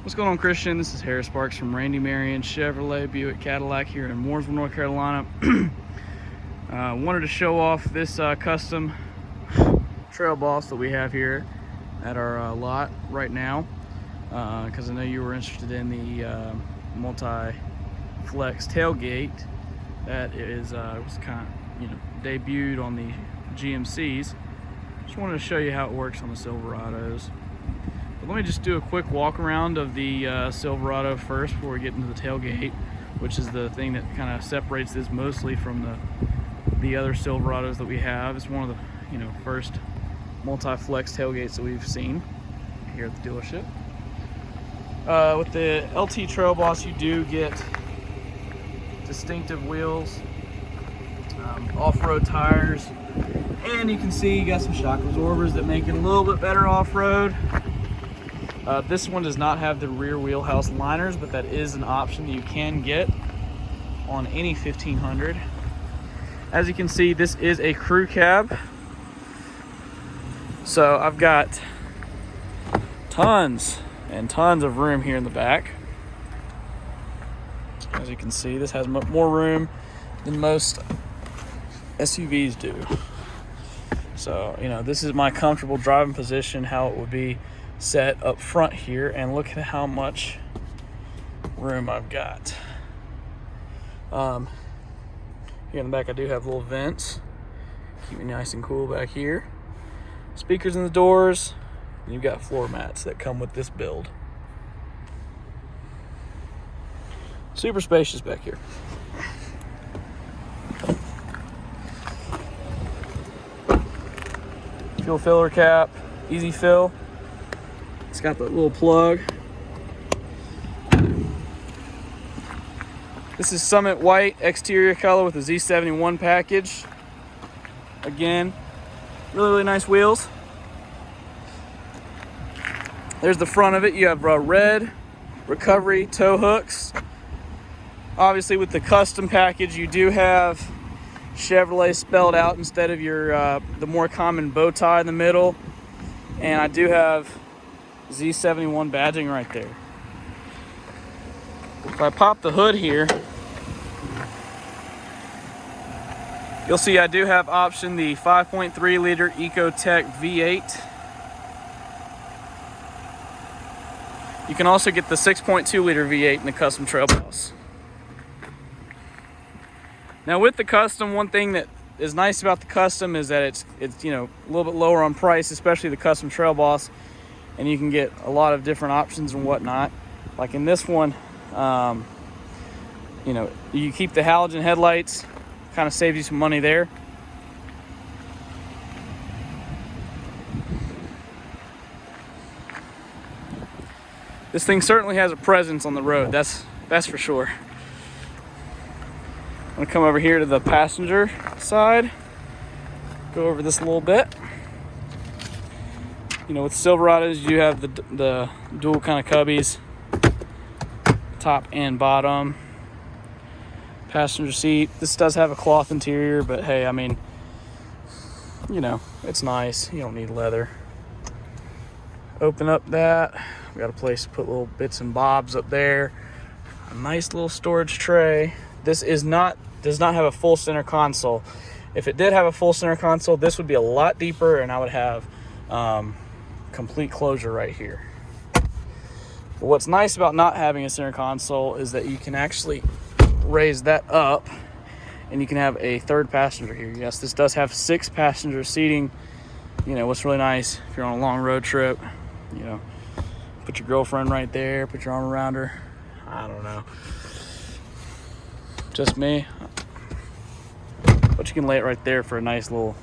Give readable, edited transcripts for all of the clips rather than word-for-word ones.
What's going on, Christian? This is Harris Sparks from Randy Marion Chevrolet Buick Cadillac here in Mooresville, North Carolina. Wanted to show off this custom Trail Boss that we have here at our lot right now, because I know you were interested in the Multiflex Tailgate that is was kind of debuted on the GMCs. Just wanted to show you how it works on the Silverados. But let me just do a quick walk around of the Silverado first before we get into the tailgate, which is the thing that kind of separates this mostly from the other Silverados that we have. It's one of the first multi-flex tailgates that we've seen here at the dealership. With the LT Trail Boss, you do get distinctive wheels, off-road tires, and you can see you got some shock absorbers that make it a little bit better off-road. This one does not have the rear wheelhouse liners, but that is an option that you can get on any 1500. As you can see, this is a crew cab. So I've got tons and tons of room here in the back. As you can see, this has more room than most SUVs do. So, this is my comfortable driving position, how it would be set up front here, and look at how much room I've got. Here in the back I do have little vents, keep me nice and cool back here. Speakers in the doors, and you've got floor mats that come with this build. Super spacious back here. Fuel filler cap, easy fill. It's got that little plug. This is Summit White exterior color with a Z71 package. Again, really nice wheels. There's the front of it. You have red recovery tow hooks. Obviously, with the custom package, you do have Chevrolet spelled out instead of your the more common bow tie in the middle. And I do have Z71 badging right there. If I pop the hood here, you'll see I do have option the 5.3 liter Ecotec V8. You can also get the 6.2 liter V8 in the custom Trail Boss. Now with the custom, one thing that is nice about the custom is that it's a little bit lower on price, especially the custom Trail Boss, and you can get a lot of different options and whatnot. Like in this one, you keep the halogen headlights, kind of saves you some money there. This thing certainly has a presence on the road, that's for sure. I'm gonna come over here to the passenger side, go over this a little bit. With Silverados, you have the dual kind of cubbies, top and bottom. Passenger seat, this does have a cloth interior, but hey, it's nice. You don't need leather. Open up that. We got a place to put little bits and bobs up there. A nice little storage tray. This does not have a full center console. If it did have a full center console, this would be a lot deeper, and I would have complete closure right here. But what's nice about not having a center console is that you can actually raise that up, and you can have a third passenger here. Yes, this does have 6 passenger seating. What's really nice if you're on a long road trip, put your girlfriend right there, put your arm around her. I don't know, just me, but you can lay it right there for a nice little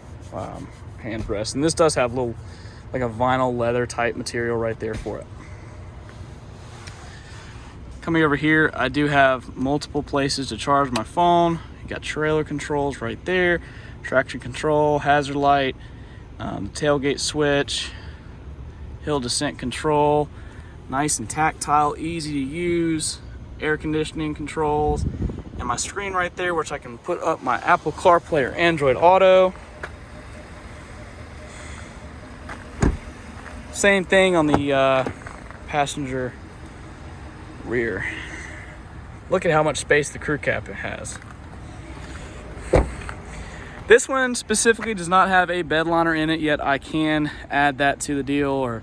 hand rest. And this does have a vinyl leather type material right there for it. Coming over here, I do have multiple places to charge my phone. You got trailer controls right there, traction control, hazard light, tailgate switch, hill descent control, nice and tactile, easy to use, air conditioning controls, and my screen right there, which I can put up my Apple CarPlay or Android Auto. Same thing on the passenger rear. Look at how much space the crew cab has. This one specifically does not have a bed liner in it yet. I can add that to the deal, or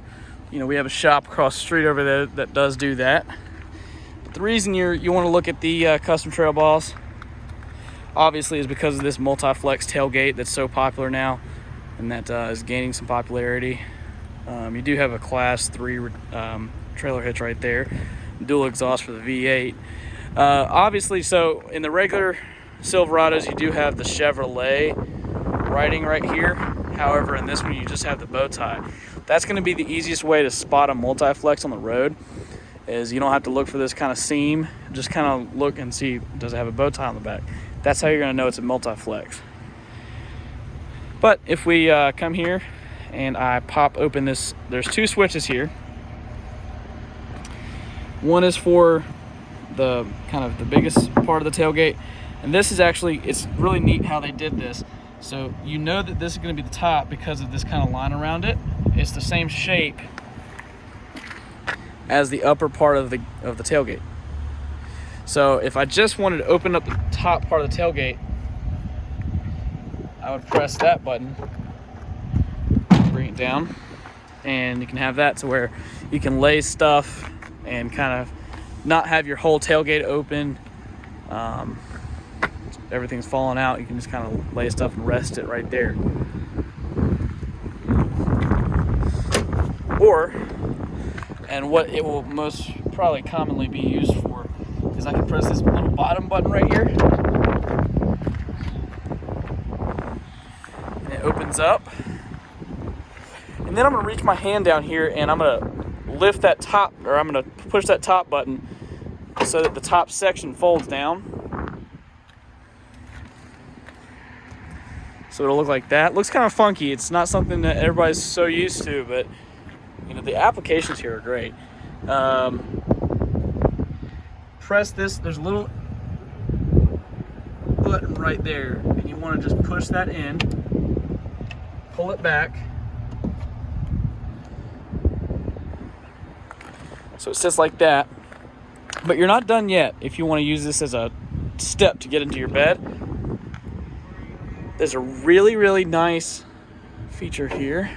we have a shop across the street over there that does do that. But the reason you want to look at the custom trail boss, obviously, is because of this Multiflex tailgate that's so popular now, and that is gaining some popularity. You do have a class 3 trailer hitch right there, dual exhaust for the V8. Obviously, so in the regular Silverados, you do have the Chevrolet writing right here. However, in this one, you just have the bow tie. That's going to be the easiest way to spot a Multiflex on the road, is you don't have to look for this kind of seam. Just kind of look and see, does it have a bow tie on the back? That's how you're going to know it's a Multiflex. But if we come here and I pop open this, there's 2 switches here. One is for the kind of the biggest part of the tailgate, and this is actually, it's really neat how they did this. So you know that this is going to be the top because of this kind of line around it. It's the same shape as the upper part of the tailgate. So if I just wanted to open up the top part of the tailgate, I would press that button, bring it down, and you can have that to where you can lay stuff and kind of not have your whole tailgate open. Everything's falling out. You can just kind of lay stuff and rest it right there. Or, and what it will most probably commonly be used for, is I can press this little bottom button right here, and it opens up. And then I'm going to reach my hand down here and I'm going to lift that top, or I'm going to push that top button so that the top section folds down. So it'll look like that. Looks kind of funky. It's not something that everybody's so used to, but the applications here are great. Press this. There's a little button right there, and you want to just push that in, pull it back, so it sits like that. But you're not done yet. If you want to use this as a step to get into your bed, there's a really, really nice feature here.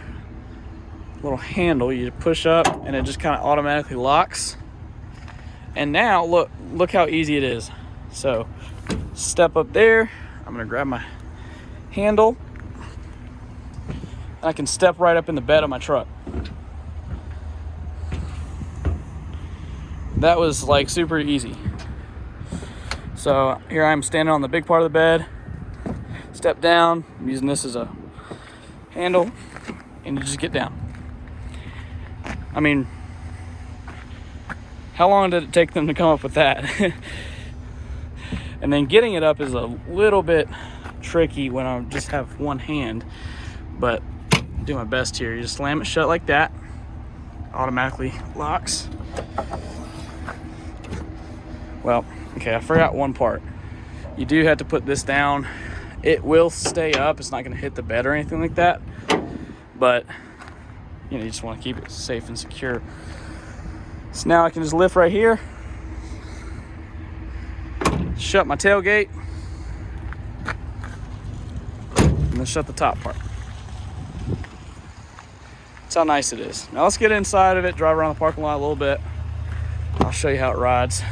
Little handle you push up and it just kind of automatically locks. And now look how easy it is. So step up there, I'm gonna grab my handle, and I can step right up in the bed of my truck. That was like super easy. So here I'm standing on the big part of the bed, step down, I'm using this as a handle, and you just get down. I mean, how long did it take them to come up with that? And then getting it up is a little bit tricky when I just have one hand, but do my best here. You just slam it shut like that, automatically locks. Well, okay, I forgot one part. You do have to put this down. It will stay up. It's not going to hit the bed or anything like that, but you just want to keep it safe and secure. So now I can just lift right here, shut my tailgate, and then shut the top part. That's how nice it is. Now let's get inside of it, drive around the parking lot a little bit. I'll show you how it rides.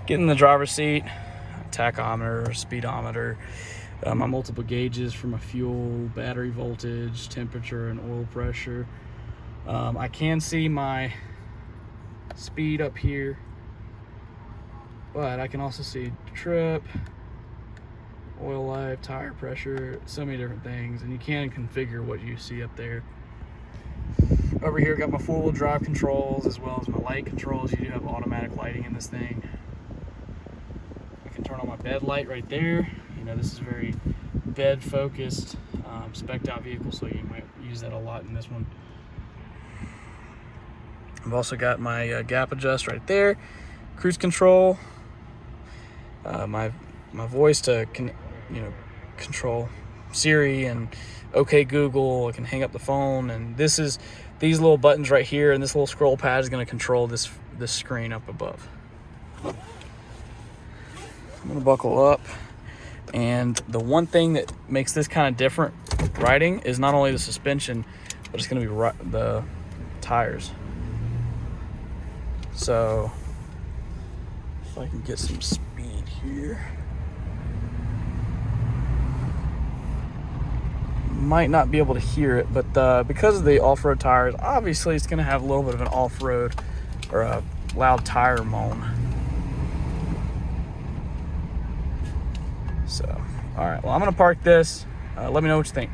Get in the driver's seat, tachometer, speedometer, my multiple gauges for my fuel, battery voltage, temperature, and oil pressure. I can see my speed up here, but I can also see trip, oil life, tire pressure, so many different things, and you can configure what you see up there. Over here, got my four-wheel drive controls as well as my light controls. You do have automatic lighting in this thing. I can turn on my bed light right there. This is very bed focused, spec'd out vehicle, so you might use that a lot in this one. I've also got my gap adjust right there, cruise control, my voice to control Siri and okay Google, I can hang up the phone, and these little buttons right here and this little scroll pad is going to control this screen up above. I'm going to buckle up, and the one thing that makes this kind of different riding is not only the suspension, but it's going to be the tires. So if I can get some speed here, might not be able to hear it, but because of the off-road tires, obviously it's going to have a little bit of an off-road or a loud tire moan. So, all right, well, I'm going to park this. Let me know what you think.